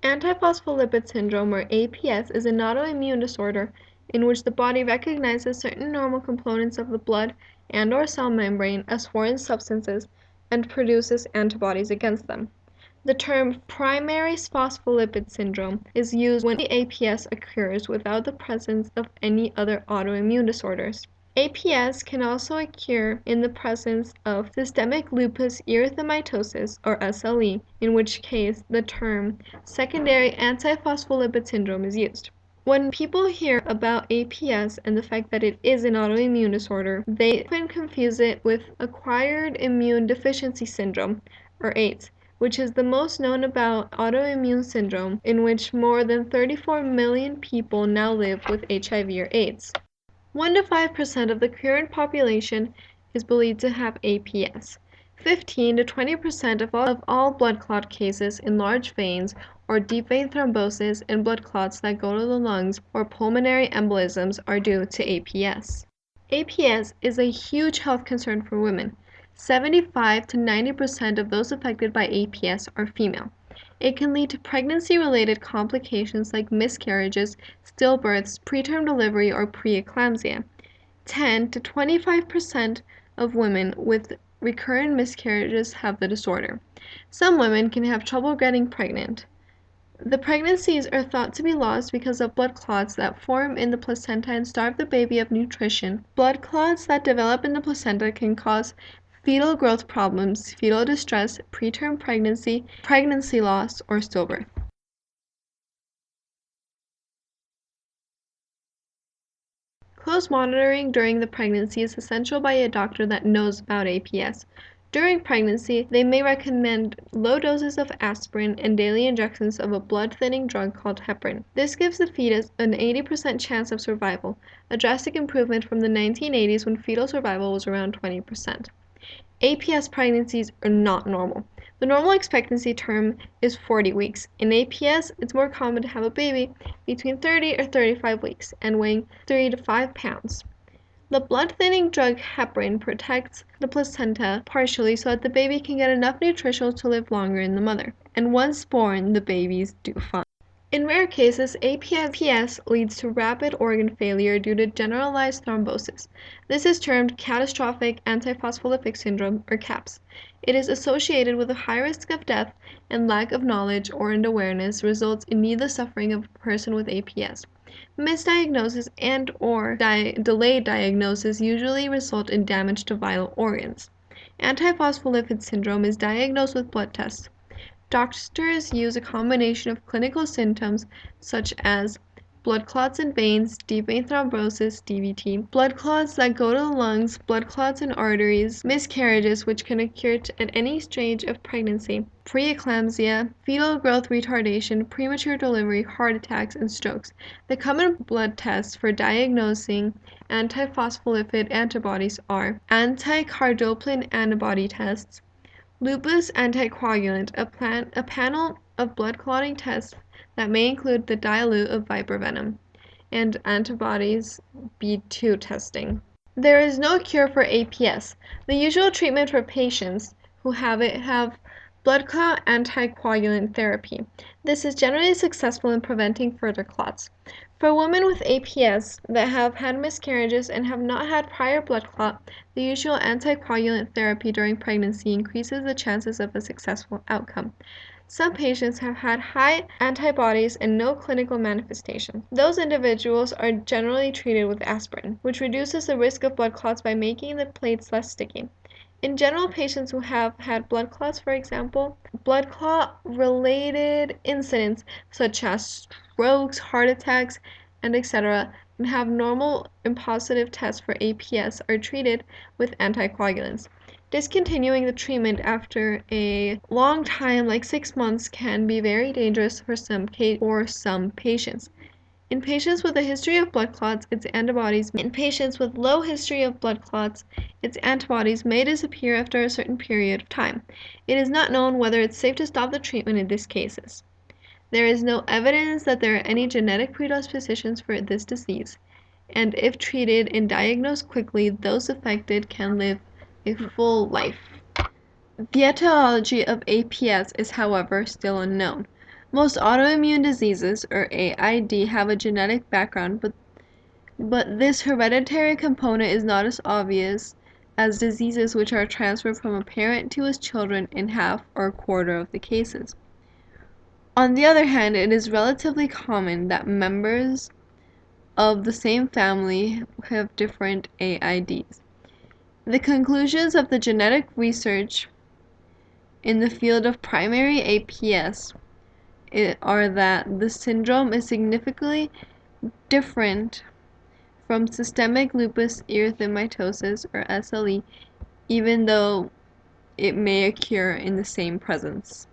Antiphospholipid syndrome, or APS, is an autoimmune disorder in which the body recognizes certain normal components of the blood and/or cell membrane as foreign substances and produces antibodies against them. The term primary phospholipid syndrome is used when the APS occurs without the presence of any other autoimmune disorders. APS can also occur in the presence of systemic lupus erythematosus, or SLE, in which case the term secondary antiphospholipid syndrome is used. When people hear about APS and the fact that it is an autoimmune disorder, they often confuse it with acquired immune deficiency syndrome, or AIDS, which is the most known about autoimmune syndrome in which more than 34 million people now live with HIV or AIDS. 1 to 5% of the current population is believed to have APS. 15 to 20% of all blood clot cases in large veins or deep vein thrombosis and blood clots that go to the lungs or pulmonary embolisms are due to APS. APS is a huge health concern for women. 75 to 90% of those affected by APS are female. It can lead to pregnancy-related complications like miscarriages, stillbirths, preterm delivery, or preeclampsia. 10 to 25% of women with recurrent miscarriages have the disorder. Some women can have trouble getting pregnant. The pregnancies are thought to be lost because of blood clots that form in the placenta and starve the baby of nutrition. Blood clots that develop in the placenta can cause fetal growth problems, fetal distress, preterm pregnancy, pregnancy loss, or stillbirth. Close monitoring during the pregnancy is essential by a doctor that knows about APS. During pregnancy, they may recommend low doses of aspirin and daily injections of a blood-thinning drug called heparin. This gives the fetus an 80% chance of survival, a drastic improvement from the 1980s when fetal survival was around 20%. APS pregnancies are not normal. The normal expectancy term is 40 weeks. In APS, it's more common to have a baby between 30 or 35 weeks and weighing 3 to 5 pounds. The blood-thinning drug heparin protects the placenta partially so that the baby can get enough nutrition to live longer in the mother. And once born, the babies do fine. In rare cases, APS leads to rapid organ failure due to generalized thrombosis. This is termed catastrophic antiphospholipid syndrome, or CAPS. It is associated with a high risk of death, and lack of knowledge or awareness results in needless suffering of a person with APS. Misdiagnosis and/or delayed diagnosis usually result in damage to vital organs. Antiphospholipid syndrome is diagnosed with blood tests. Doctors use a combination of clinical symptoms such as blood clots in veins, deep vein thrombosis, DVT, blood clots that go to the lungs, blood clots in arteries, miscarriages which can occur at any stage of pregnancy, preeclampsia, fetal growth retardation, premature delivery, heart attacks, and strokes. The common blood tests for diagnosing antiphospholipid antibodies are anti-cardoplin antibody tests, lupus anticoagulant, a panel of blood clotting tests that may include the dilute of viper venom, and antibodies B2 testing. There is no cure for APS. The usual treatment for patients who have it have blood clot anticoagulant therapy. This is generally successful in preventing further clots. For women with APS that have had miscarriages and have not had prior blood clot, the usual anticoagulant therapy during pregnancy increases the chances of a successful outcome. Some patients have had high antibodies and no clinical manifestation. Those individuals are generally treated with aspirin, which reduces the risk of blood clots by making the plates less sticky. In general, patients who have had blood clots, for example, blood clot-related incidents such as strokes, heart attacks, and etc., and have normal and positive tests for APS are treated with anticoagulants. Discontinuing the treatment after a long time, like 6 months, can be very dangerous for some patients. In patients with a history of blood clots, its antibodies. In patients with low history of blood clots, its antibodies may disappear after a certain period of time. It is not known whether it's safe to stop the treatment in these cases. There is no evidence that there are any genetic predispositions for this disease, and if treated and diagnosed quickly, those affected can live a full life. The etiology of APS is, however, still unknown. Most autoimmune diseases, or AID, have a genetic background, but this hereditary component is not as obvious as diseases which are transferred from a parent to his children in half or a quarter of the cases. On the other hand, it is relatively common that members of the same family have different AIDs. The conclusions of the genetic research in the field of primary APS are that the syndrome is significantly different from systemic lupus erythematosus, or SLE, even though it may occur in the same presence.